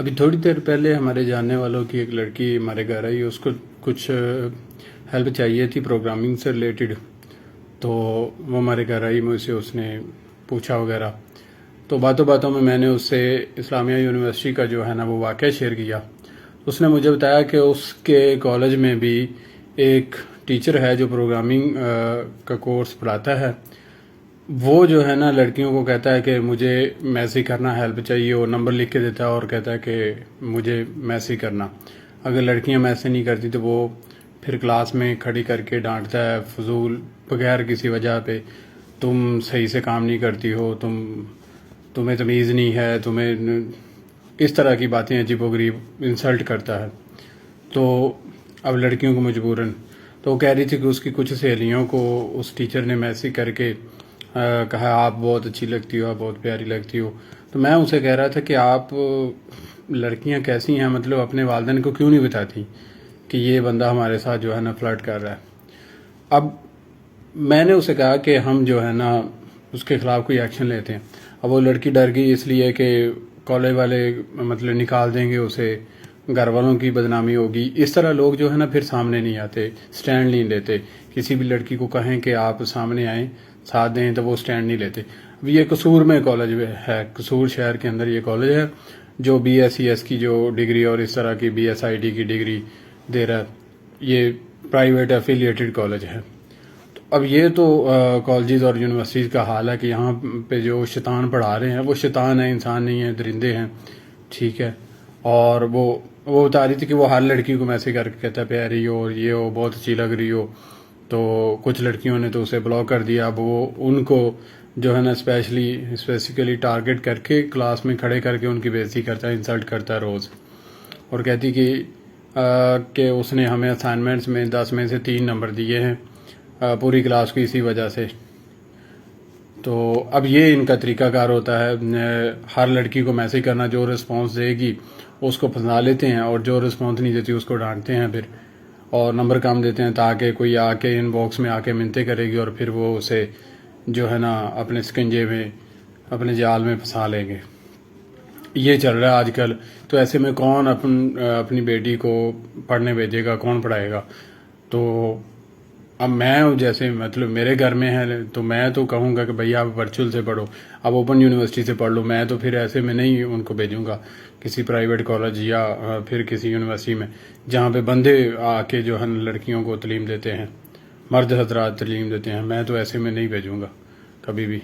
ابھی تھوڑی دیر پہلے ہمارے جاننے والوں کی ایک لڑکی ہمارے گھر آئی، اس کو کچھ ہیلپ چاہیے تھی پروگرامنگ سے ریلیٹڈ، تو وہ ہمارے گھر آئی، مجھ سے اس نے پوچھا وغیرہ، تو باتوں باتوں میں نے اس سے اسلامیہ یونیورسٹی کا جو ہے نا وہ واقعہ شیئر کیا۔ اس نے مجھے بتایا کہ اس کے کالج میں بھی ایک ٹیچر ہے جو پروگرامنگ کا کورس پڑھاتا ہے، وہ جو ہے نا لڑکیوں کو کہتا ہے کہ مجھے میسی کرنا ہیلپ چاہیے، اور نمبر لکھ کے دیتا ہے اور کہتا ہے کہ مجھے میسی کرنا۔ اگر لڑکیاں میسی نہیں کرتی تو وہ پھر کلاس میں کھڑی کر کے ڈانٹتا ہے فضول بغیر کسی وجہ پہ، تم صحیح سے کام نہیں کرتی ہو، تمہیں تمیز نہیں ہے، تمہیں اس طرح کی باتیں عجیب و غریب انسلٹ کرتا ہے۔ تو اب لڑکیوں کو مجبوراً، تو وہ کہہ رہی تھی کہ اس کی کچھ سہیلیوں کو اس ٹیچر نے میسی کر کے کہا آپ بہت اچھی لگتی ہو، آپ بہت پیاری لگتی ہو۔ تو میں اسے کہہ رہا تھا کہ آپ لڑکیاں کیسی ہیں، مطلب اپنے والدین کو کیوں نہیں بتاتی کہ یہ بندہ ہمارے ساتھ جو ہے نا فلرٹ کر رہا ہے۔ اب میں نے اسے کہا کہ ہم جو ہے نا اس کے خلاف کوئی ایکشن لیتے ہیں۔ اب وہ لڑکی ڈر گئی اس لیے کہ کالج والے مطلب نکال دیں گے اسے، گھر والوں کی بدنامی ہوگی، اس طرح لوگ جو ہے نا پھر سامنے نہیں آتے، سٹینڈ نہیں لیتے۔ کسی بھی لڑکی کو کہیں کہ آپ سامنے آئیں ساتھ دیں تو وہ سٹینڈ نہیں لیتے۔ اب یہ قصور میں کالج ہے، قصور شہر کے اندر یہ کالج ہے جو بی ایس سی ایس کی جو ڈگری اور اس طرح کی بی ایس آئی ڈی کی ڈگری دے رہا ہے، یہ پرائیویٹ ایفیلیٹڈ کالج ہے۔ اب یہ تو کالجز اور یونیورسٹیز کا حال ہے کہ یہاں پہ جو شیطان پڑھا رہے ہیں وہ شیطان ہیں، انسان نہیں ہیں، درندے ہیں، ٹھیک ہے۔ اور وہ بتا رہی تھی کہ وہ ہر لڑکی کو میسج کر کے کہتا ہے پیاری ہو، یہ ہو، بہت اچھی لگ رہی ہو۔ تو کچھ لڑکیوں نے تو اسے بلاک کر دیا۔ اب وہ ان کو جو ہے نا اسپیسیفکلی ٹارگٹ کر کے کلاس میں کھڑے کر کے ان کی بےعزتی کرتا ہے، انسلٹ کرتا ہے روز، اور کہتی کہ اس نے ہمیں اسائنمنٹس میں 10 میں سے 3 نمبر دیے ہیں پوری کلاس کی اسی وجہ سے۔ تو اب یہ ان کا طریقہ کار ہوتا ہے، ہر لڑکی کو میسج کرنا، جو رسپانس دے گی اس کو پھنسا لیتے ہیں، اور جو رسپانس نہیں دیتی اس کو ڈانٹتے ہیں پھر، اور نمبر کم دیتے ہیں تاکہ کوئی آ کے ان باکس میں آ کے منتیں کرے گی، اور پھر وہ اسے جو ہے نا اپنے سکنجے میں، اپنے جال میں پھنسا لیں گے۔ یہ چل رہا ہے آج کل۔ تو ایسے میں کون اپنی بیٹی کو پڑھنے بھیجے گا، کون پڑھائے گا؟ تو اب میں جیسے مطلب میرے گھر میں ہے تو میں تو کہوں گا کہ بھئی آپ ورچوئل سے پڑھو، اب اوپن یونیورسٹی سے پڑھ لو۔ میں تو پھر ایسے میں نہیں ان کو بھیجوں گا کسی پرائیویٹ کالج یا پھر کسی یونیورسٹی میں جہاں پہ بندے آ کے جو ہے لڑکیوں کو تعلیم دیتے ہیں، مرد حضرات تعلیم دیتے ہیں۔ میں تو ایسے میں نہیں بھیجوں گا کبھی بھی۔